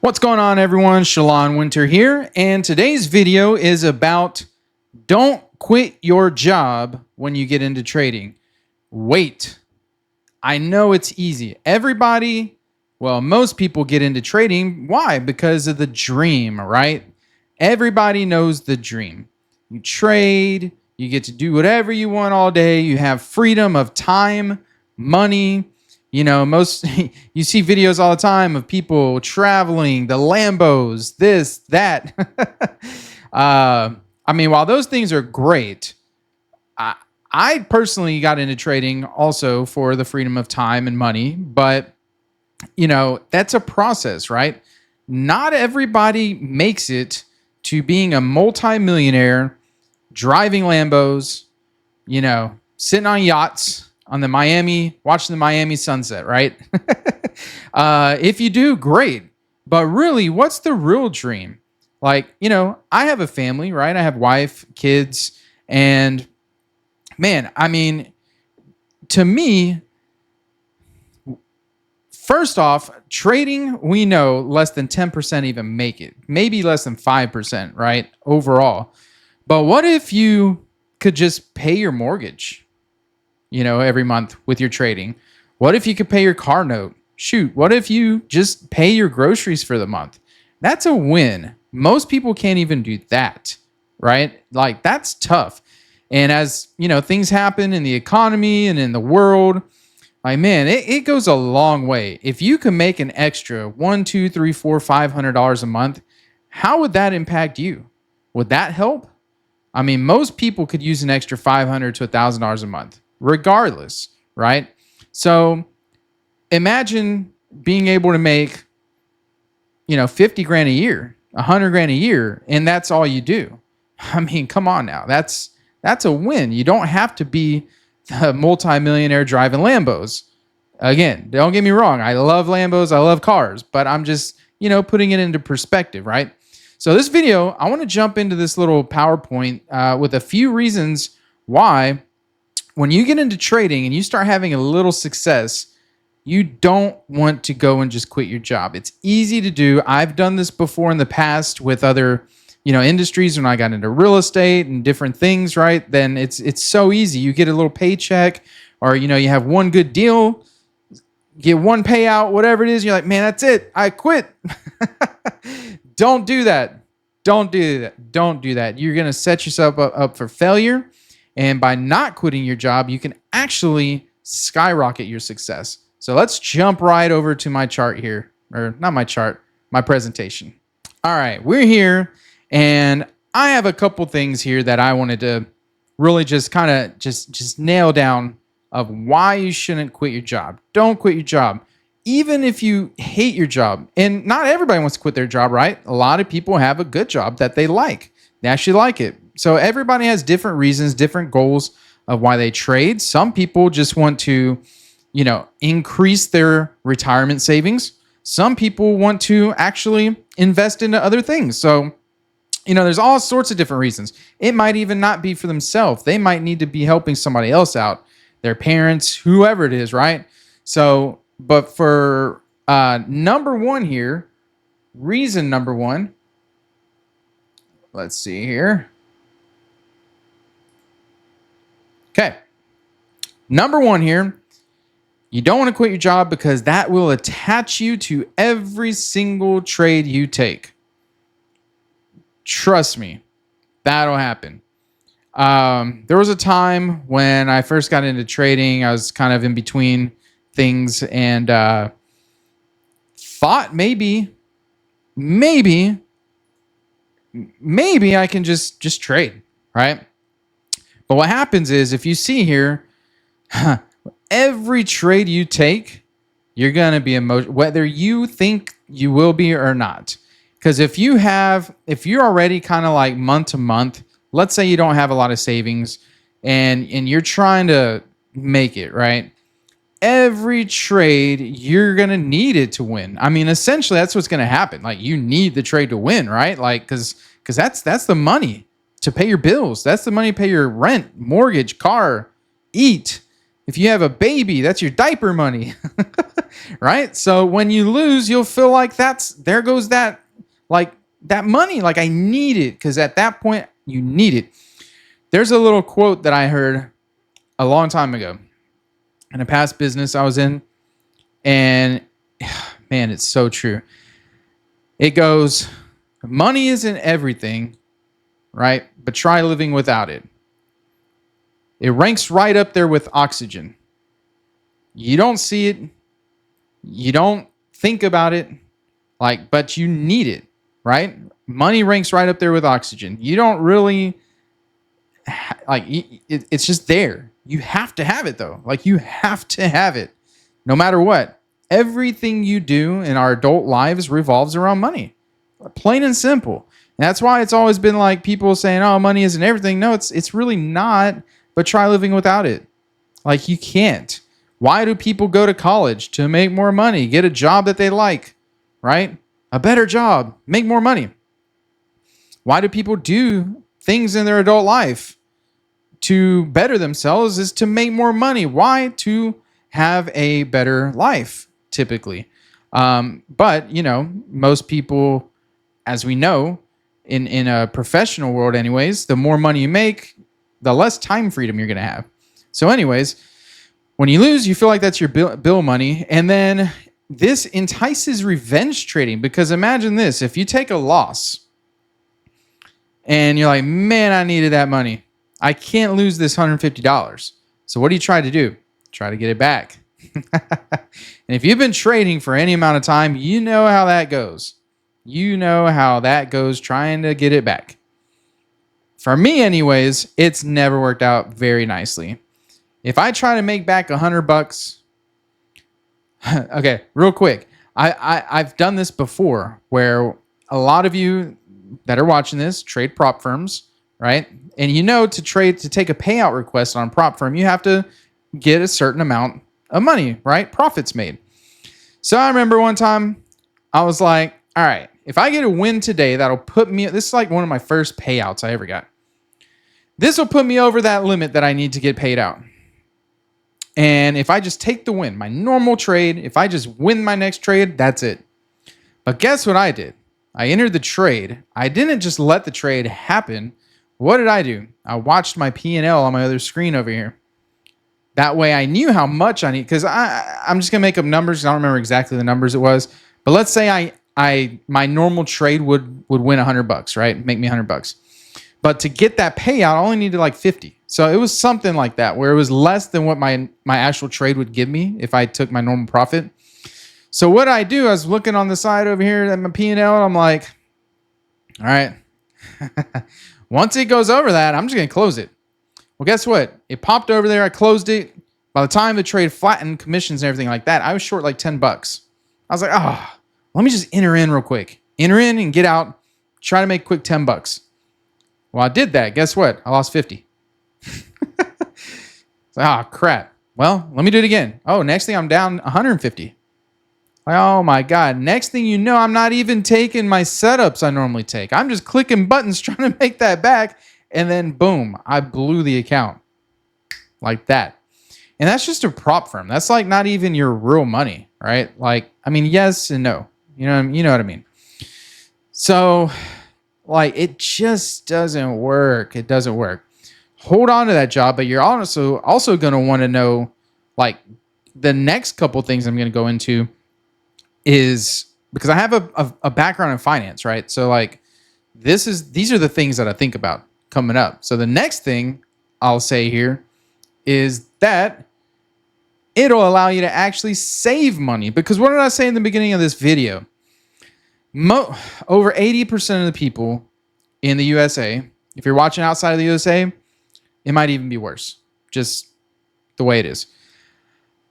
What's going on, everyone? Shalon Winter here, and today's video is about don't quit your job when you get into trading. Wait. I know it's easy. Most people get into trading. Why? Because of the dream, right? Everybody knows the dream. You trade, you get to do whatever you want all day. You have freedom of time, money. You see videos all the time of people traveling, the Lambos, this, that. While those things are great, I personally got into trading also for the freedom of time and money, but that's a process, right? Not everybody makes it to being a multimillionaire, driving Lambos, sitting on yachts on the Miami, watching the Miami sunset, right? If you do, great. But really, what's the real dream? I have a family, right? I have wife, kids, and to me, first off, trading, we know less than 10% even make it. Maybe less than 5%, right? Overall. But what if you could just pay your mortgage, every month with your trading? What if you could pay your car note? Shoot, what if you just pay your groceries for the month? That's a win. Most people can't even do that, right? That's tough. And as, things happen in the economy and in the world, it goes a long way. If you can make an extra $100, $200, $300, $400, $500 a month, how would that impact you? Would that help? Most people could use an extra $500 to $1,000 a month, regardless, right? So imagine being able to make, 50 grand a year, 100 grand a year, and that's all you do. Come on now. That's a win. You don't have to be the multimillionaire driving Lambos. Again, don't get me wrong. I love Lambos. I love cars, but I'm just, putting it into perspective, right? So this video, I want to jump into this little PowerPoint with a few reasons why when you get into trading and you start having a little success, you don't want to go and just quit your job. It's easy to do. I've done this before in the past with other industries when I got into real estate and different things, right? Then it's so easy. You get a little paycheck or, you have one good deal, get one payout, whatever it is. You're like, man, that's it. I quit. Don't do that. Don't do that. Don't do that. You're going to set yourself up for failure. And by not quitting your job, you can actually skyrocket your success. So let's jump right over to my chart here, or not my chart, my presentation. All right, we're here. And I have a couple things here that I wanted to really just kind of just nail down of why you shouldn't quit your job. Don't quit your job. Even if you hate your job. And not everybody wants to quit their job, right? A lot of people have a good job that they like. They actually like it. So everybody has different reasons, different goals of why they trade. Some people just want to, increase their retirement savings. Some people want to actually invest into other things. So there's all sorts of different reasons. It might even not be for themselves. They might need to be helping somebody else out, their parents, whoever it is, right? So, but for number one here, reason number one, let's see here. Okay. Number one here, you don't want to quit your job because that will attach you to every single trade you take. Trust me, that'll happen. There was a time when I first got into trading. I was kind of in between things and thought maybe I can just trade, right? But what happens is, if you see here, every trade you take, you're going to be emotional, whether you think you will be or not. Because if you're already kind of like month to month, let's say you don't have a lot of savings and you're trying to make it, right? Every trade, you're going to need it to win. Essentially, that's what's going to happen. You need the trade to win, right? Because that's the money to pay your bills. That's the money to pay your rent, mortgage, car, eat. If you have a baby, that's your diaper money, right? So when you lose, you'll feel like there goes that, like that money, like I need it, because at that point you need it. There's a little quote that I heard a long time ago in a past business I was in, and man, it's so true. It goes, money isn't everything, right? But try living without it. It ranks right up there with oxygen. You don't see it. You don't think about it, but you need it, right? Money ranks right up there with oxygen. You don't really, it's just there. You have to have it though. Like you have to have it no matter what. Everything you do in our adult lives revolves around money. Plain and simple. And that's why it's always been like people saying, oh, money isn't everything. No, it's really not, but try living without it. Like you can't. Why do people go to college? To make more money, get a job that they like, right? A better job, make more money. Why do people do things in their adult life? To better themselves is to make more money. Why? To have a better life, typically. But, most people, as we know, in a professional world anyways, the more money you make, the less time freedom you're going to have. So anyways, when you lose, you feel like that's your bill money. And then this entices revenge trading, because imagine this. If you take a loss and you're like, man, I needed that money. I can't lose this $150. So what do you try to do? Try to get it back. And if you've been trading for any amount of time, you know how that goes. You know how that goes trying to get it back. For me anyways, it's never worked out very nicely. If I try to make back $100, okay, real quick. I've done this before where a lot of you that are watching this trade prop firms, right? And to take a payout request on a prop firm, you have to get a certain amount of money, right? Profits made. So I remember one time I was like, all right, if I get a win today, that'll put me, this is like one of my first payouts I ever got. This will put me over that limit that I need to get paid out. And if I just take the win, my normal trade, if I just win my next trade, that's it. But guess what I did? I entered the trade. I didn't just let the trade happen. What did I do? I watched my P&L on my other screen over here. That way I knew how much I need, because I'm just going to make up numbers. I don't remember exactly the numbers it was. But let's say my normal trade would win $100, right? Make me $100. But to get that payout, I only needed like 50. So it was something like that, where it was less than what my actual trade would give me if I took my normal profit. So what I do, I was looking on the side over here at my P&L, and I'm like, all right, once it goes over that, I'm just going to close it. Well, guess what? It popped over there. I closed it. By the time the trade flattened, commissions and everything like that, I was short like $10. I was like, let me just enter in real quick. Enter in and get out. Try to make quick $10. Well, I did that. Guess what? I lost 50. Crap. Well, let me do it again. Oh, next thing I'm down 150. Oh my God. Next thing you know, I'm not even taking my setups I normally take. I'm just clicking buttons trying to make that back. And then boom, I blew the account like that. And that's just a prop firm. That's like not even your real money, right? Yes and no. You know what I mean? So it just doesn't work. It doesn't work. Hold on to that job, but you're also going to want to know, the next couple things I'm going to go into is, because I have a background in finance, right? So these are the things that I think about coming up. So the next thing I'll say here is that it'll allow you to actually save money. Because what did I say in the beginning of this video? Over 80% of the people in the USA, if you're watching outside of the USA, it might even be worse. Just the way it is.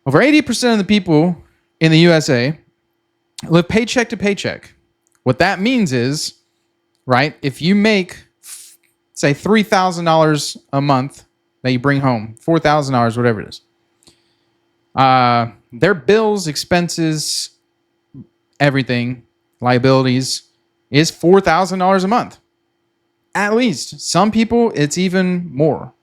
Over 80% of the people in the USA live paycheck to paycheck. What that means is, right, if you make, say, $3,000 a month that you bring home, $4,000, whatever it is, their bills, expenses, everything, liabilities, is $4,000 a month. At least. Some people, it's even more.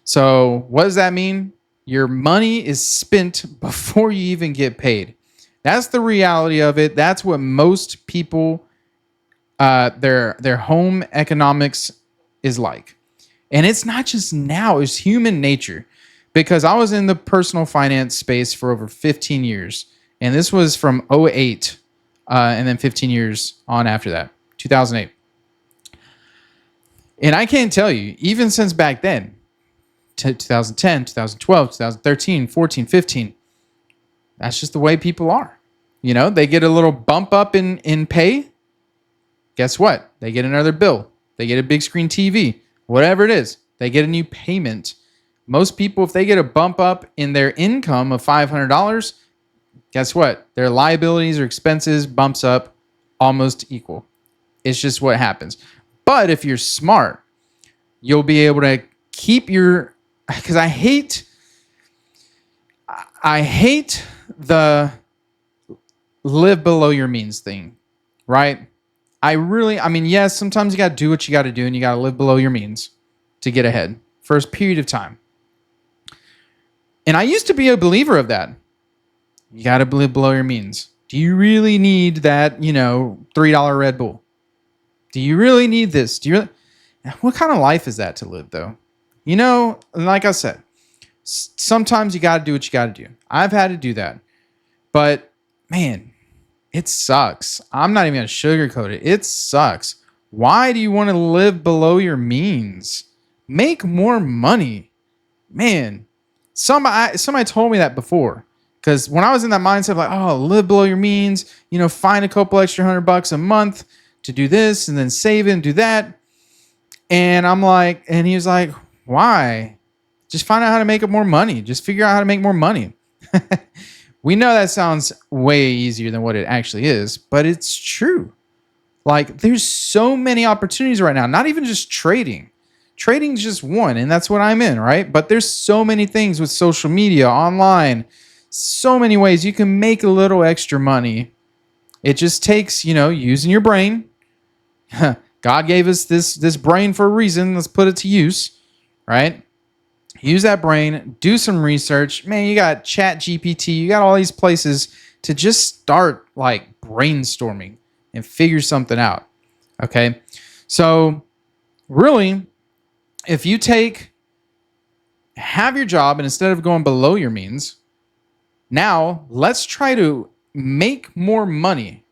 So what does that mean? Your money is spent before you even get paid. That's the reality of it. That's what most people, their home economics is like. And it's not just now, it's human nature. Because I was in the personal finance space for over 15 years. And this was from '08 and then 15 years on after that, 2008. And I can't tell you, even since back then, 2010, 2012, 2013, 14, 15, that's just the way people are. You know, they get a little bump up in pay. Guess what? They get another bill. They get a big screen TV, whatever it is. They get a new payment. Most people, if they get a bump up in their income of $500, guess what? Their liabilities or expenses bumps up almost equal. It's just what happens. But if you're smart, you'll be able to keep your, because I hate the live below your means thing, right? I mean, yes, sometimes you got to do what you got to do and you got to live below your means to get ahead for a period of time. And I used to be a believer of that. You got to live below your means. Do you really need that, $3 Red Bull? Do you really need this? What kind of life is that to live, though? Like I said, sometimes you got to do what you got to do. I've had to do that. But, man, it sucks. I'm not even going to sugarcoat it. It sucks. Why do you want to live below your means? Make more money. Man, somebody told me that before. Because when I was in that mindset of like, oh, live below your means, find a couple extra $100 a month to do this and then save it and do that. And he was like, why? Just find out how to make more money. Just figure out how to make more money. We know that sounds way easier than what it actually is, but it's true. Like, there's so many opportunities right now, not even just trading. Trading's just one, and that's what I'm in, right? But there's so many things with social media, online, so many ways you can make a little extra money. It just takes, using your brain. God gave us this brain for a reason. Let's put it to use, right? Use that brain, do some research. Man, you got Chat GPT, you got all these places to just start like brainstorming and figure something out. Okay. So really, if you have your job and instead of going below your means, now let's try to make more money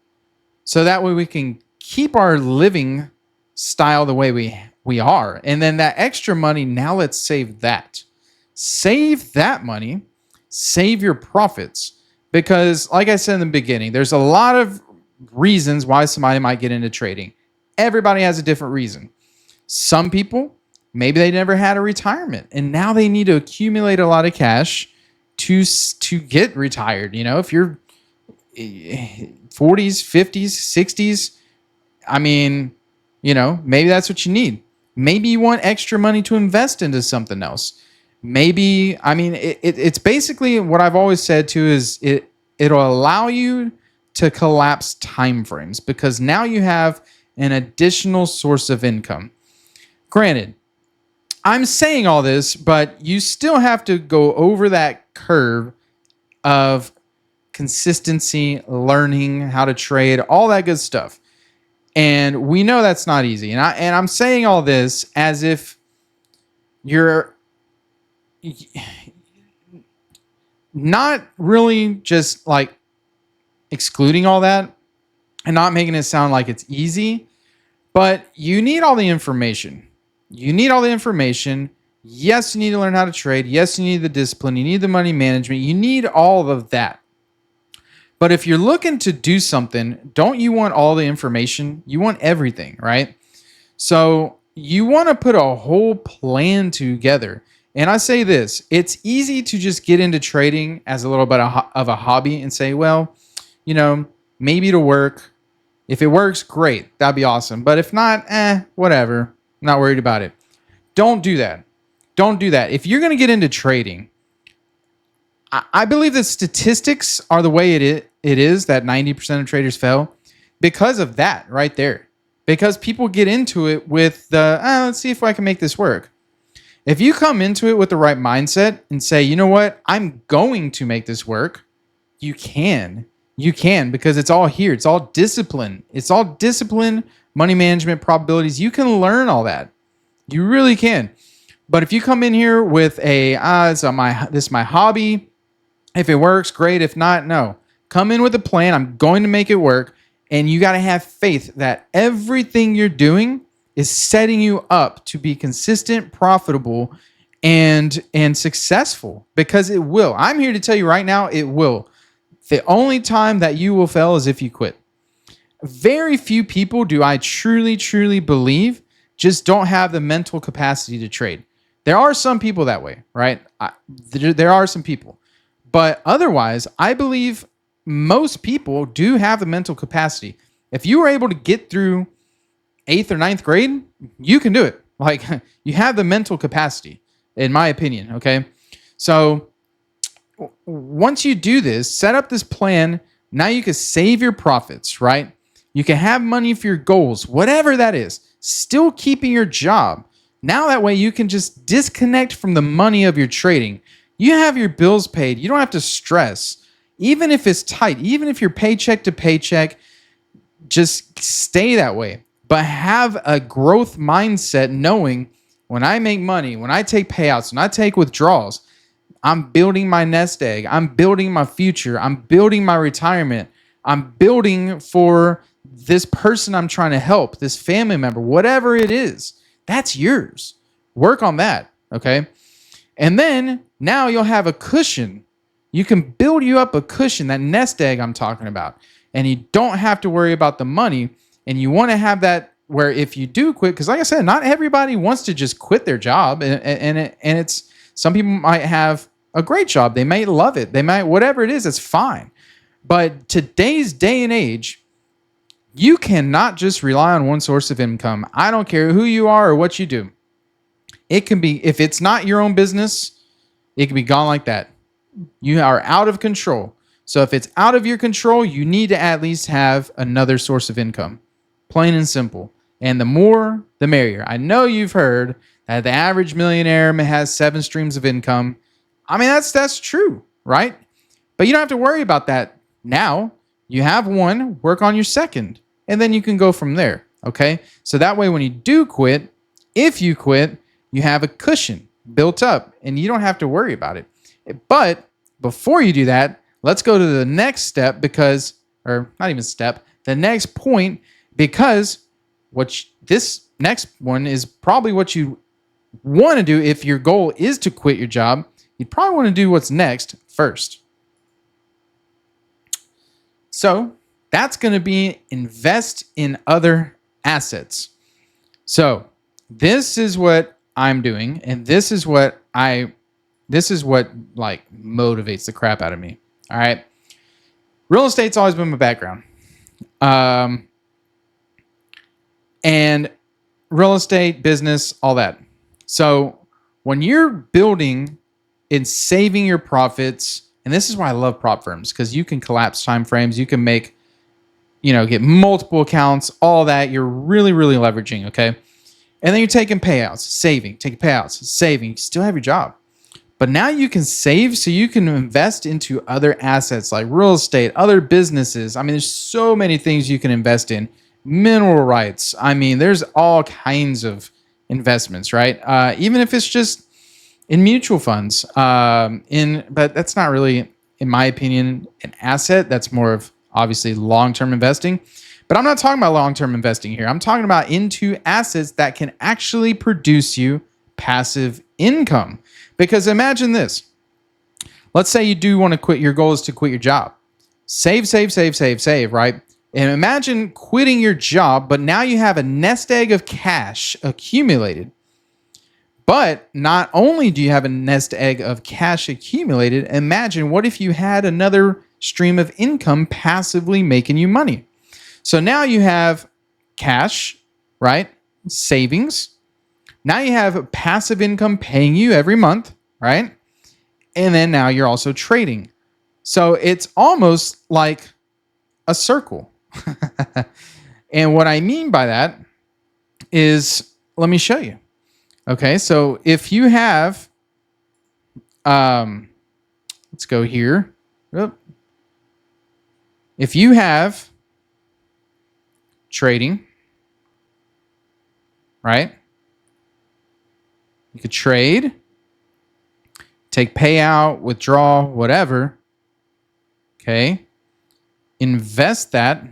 so that way we can keep our living style the way we are. And then that extra money, now let's save that. Save that money. Save your profits. Because like I said in the beginning, there's a lot of reasons why somebody might get into trading. Everybody has a different reason. Some people, maybe they never had a retirement and now they need to accumulate a lot of cash to get retired. If you're 40s, 50s, 60s, I mean, maybe that's what you need. Maybe you want extra money to invest into something else. Maybe, it's basically what I've always said too is it'll allow you to collapse time frames because now you have an additional source of income. Granted, I'm saying all this, but you still have to go over that curve of consistency, learning how to trade, all that good stuff. And we know that's not easy. And I'm saying all this as if you're not really just like excluding all that and not making it sound like it's easy, but you need all the information. You need all the information. Yes, you need to learn how to trade. Yes, you need the discipline. You need the money management. You need all of that. But if you're looking to do something, don't you want all the information? You want everything, right? So you want to put a whole plan together. And I say this, it's easy to just get into trading as a little bit of a hobby and say, well, maybe it'll work. If it works, great. That'd be awesome. But if not, whatever. I'm not worried about it. Don't do that. Don't do that. If you're going to get into trading, I believe that statistics are the way it is that 90% of traders fail because of that right there. Because people get into it with let's see if I can make this work. If you come into it with the right mindset and say, you know what, I'm going to make this work, you can. You can, because it's all here. It's all discipline. It's all discipline, money management, probabilities. You can learn all that. You really can. But if you come in here with this is my hobby. If it works, great. If not, no. Come in with a plan. I'm going to make it work. And you got to have faith that everything you're doing is setting you up to be consistent, profitable, and successful, because it will. I'm here to tell you right now, it will. The only time that you will fail is if you quit. Very few people, do I truly, truly believe, just don't have the mental capacity to trade. There are some people that way, right? There are some people. But otherwise, I believe most people do have the mental capacity. If you were able to get through 8th or 9th grade, you can do it. Like, you have the mental capacity, in my opinion, okay? So once you do this, set up this plan, now you can save your profits, right? You can have money for your goals, whatever that is, still keeping your job. Now that way you can just disconnect from the money of your trading. You have your bills paid. You don't have to stress. Even if it's tight, even if you're paycheck to paycheck, just stay that way. But have a growth mindset, knowing when I make money, when I take payouts, when I take withdrawals, I'm building my nest egg. I'm building my future. I'm building my retirement. I'm building for this person I'm trying to help, this family member, whatever it is. That's yours. Work on that, okay? And then now you'll have a cushion. You can build you up a cushion, that nest egg I'm talking about. And you don't have to worry about the money. And you want to have that where if you do quit, because like I said, not everybody wants to just quit their job. And it's, some people might have a great job. They might love it. They might, whatever it is, it's fine. But today's day and age, you cannot just rely on one source of income. I don't care who you are or what you do. It can be, if it's not your own business, it can be gone like that. You are out of control. So if it's out of your control, you need to at least have another source of income. Plain and simple. And the more, the merrier. I know you've heard that the average millionaire has 7 streams of income. I mean, that's true, right? But you don't have to worry about that now. You have one, work on your second, and then you can go from there, okay? So that way when you do quit, if you quit, you have a cushion built up, and you don't have to worry about it. But before you do that, let's go to the next step because, or not even step, the next point, because this next one is probably what you want to do if your goal is to quit your job. You'd probably want to do what's next first. So that's going to be invest in other assets. So this is what I'm doing, and this is what like motivates the crap out of me. All right. Real estate's always been my background. And real estate, business, all that. So when you're building and saving your profits, and this is why I love prop firms, because you can collapse time frames, you can make, get multiple accounts, all that. You're really, really leveraging, okay? And then you're taking payouts, saving, taking payouts, saving. You still have your job. But now you can save so you can invest into other assets like real estate, other businesses. I mean, there's so many things you can invest in. Mineral rights. I mean, there's all kinds of investments, right? Even if it's just in mutual funds. But that's not really, in my opinion, an asset. That's more of obviously long-term investing. But I'm not talking about long-term investing here. I'm talking about into assets that can actually produce you passive income. Because imagine this. Let's say you do want to quit. Your goal is to quit your job. Save, right? And imagine quitting your job, but now you have a nest egg of cash accumulated. But not only do you have a nest egg of cash accumulated, imagine what if you had another stream of income passively making you money. So now you have cash, right? Savings. Now you have passive income paying you every month, right? And then now you're also trading. So it's almost like a circle. And what I mean by that is, let me show you. Okay, so if you have, let's go here. Oop. If you have trading, right? You could trade, take payout, withdraw, whatever. Okay. Invest that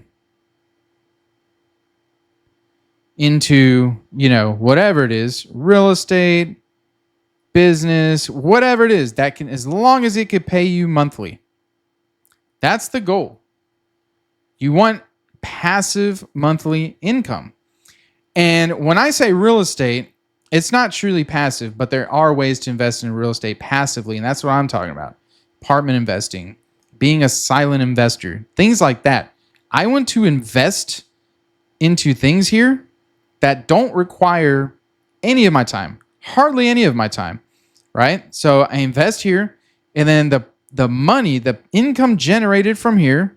into, whatever it is, real estate, business, whatever it is that can, as long as it could pay you monthly. That's the goal. You want passive monthly income. And when I say real estate, it's not truly passive, but there are ways to invest in real estate passively. And that's what I'm talking about. Apartment investing, being a silent investor, things like that. I want to invest into things here that don't require any of my time, hardly any of my time, right? So I invest here, and then the money, the income generated from here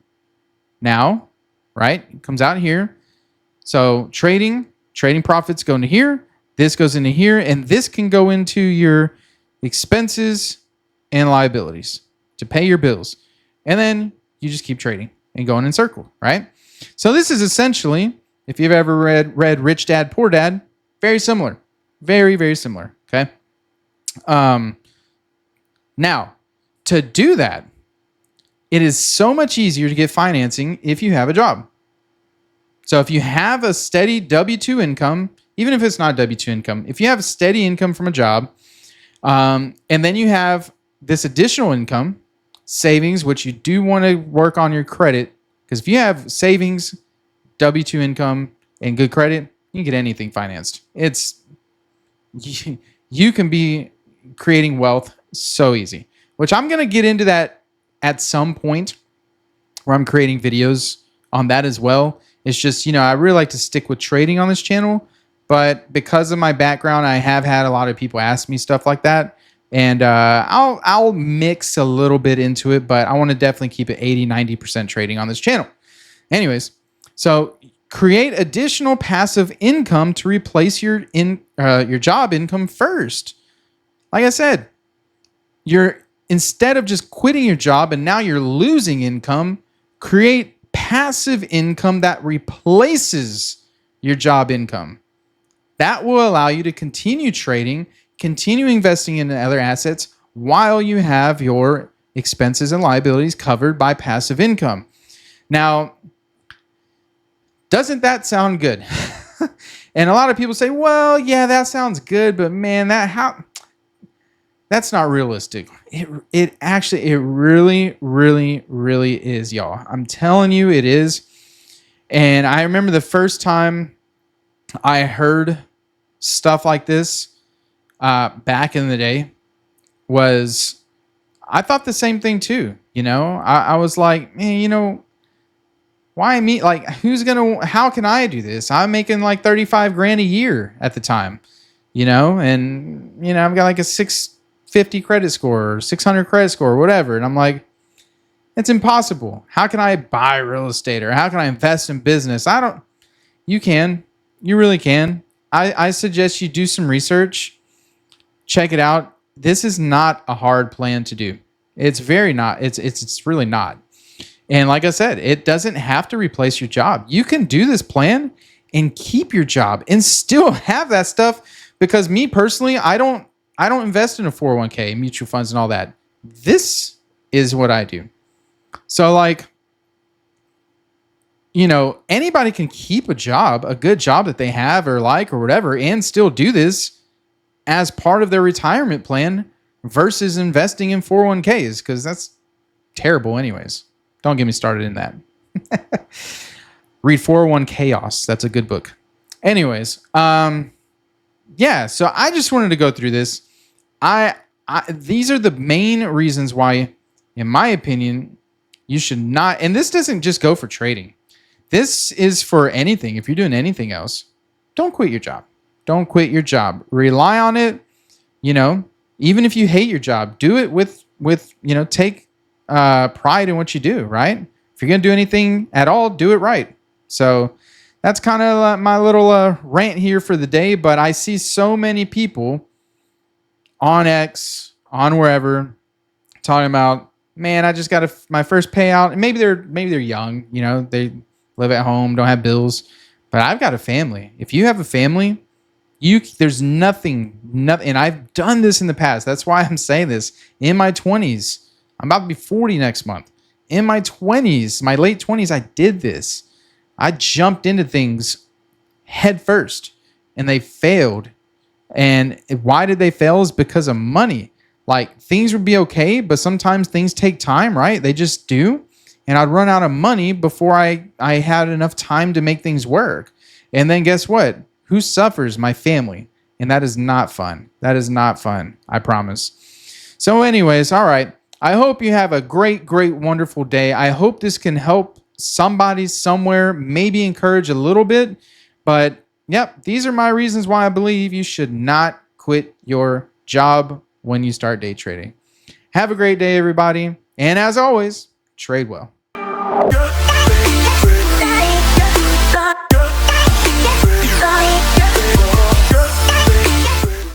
now, right, it comes out here. So trading profits go into here. This goes into here, and this can go into your expenses and liabilities to pay your bills. And then you just keep trading and going in circle, right? So this is essentially, if you've ever read Rich Dad, Poor Dad, very similar. Very, very similar, okay? Now, to do that, it is so much easier to get financing if you have a job. So if you have a steady W-2 income, even if it's not W-2 income, if you have a steady income from a job, and then you have this additional income, savings, which you do want to work on your credit, because if you have savings, W-2 income, and good credit, you can get anything financed. You can be creating wealth so easy, which I'm going to get into that at some point where I'm creating videos on that as well. It's just, I really like to stick with trading on this channel, but because of my background, I have had a lot of people ask me stuff like that. And I'll mix a little bit into it, but I want to definitely keep it 80-90% trading on this channel. Anyways, so create additional passive income to replace your job income first. Like I said, instead of just quitting your job and now you're losing income, create passive income that replaces your job income. That will allow you to continue trading, continue investing in other assets while you have your expenses and liabilities covered by passive income. Now, doesn't that sound good? And a lot of people say, well, yeah, that sounds good, but man, that's not realistic. It really, really, really is, y'all. I'm telling you, it is. And I remember the first time I heard stuff like this back in the day was, I thought the same thing too. I was like, man, why me? Like, how can I do this? I'm making like 35 grand a year at the time, and, I've got like a 650 credit score or 600 credit score or whatever. And I'm like, it's impossible. How can I buy real estate or how can I invest in business? You really can. I suggest you do some research, check it out. This is not a hard plan to do. It's very not. It's really not. And like I said, it doesn't have to replace your job. You can do this plan and keep your job and still have that stuff, because me personally, I don't invest in a 401k, mutual funds and all that. This is what I do. So like, anybody can keep a job, a good job that they have or like or whatever, and still do this as part of their retirement plan versus investing in 401ks, because that's terrible anyways. Don't get me started in that. Read 401 Chaos. That's a good book. Anyways, yeah, so I just wanted to go through this. These are the main reasons why, in my opinion, you should not, and this doesn't just go for trading. This is for anything. If you're doing anything else, don't quit your job. Don't quit your job. Rely on it. Even if you hate your job, do it with take pride in what you do, right? If you're going to do anything at all, do it right. So that's kind of my little rant here for the day. But I see so many people on X, on wherever, talking about, man, I just got my first payout. And maybe they're young, they live at home, don't have bills. But I've got a family. If you have a family, there's nothing, and I've done this in the past. That's why I'm saying this. In my 20s, I'm about to be 40 next month. In my 20s, my late 20s, I did this. I jumped into things head first, and they failed. And why did they fail? Is because of money. Like, things would be okay, but sometimes things take time, right? They just do. And I'd run out of money before I had enough time to make things work. And then guess what? Who suffers? My family. And that is not fun. That is not fun. I promise. So anyways, all right. I hope you have a great, great, wonderful day. I hope this can help somebody somewhere, maybe encourage a little bit. But yep, these are my reasons why I believe you should not quit your job when you start day trading. Have a great day, everybody. And as always, trade well.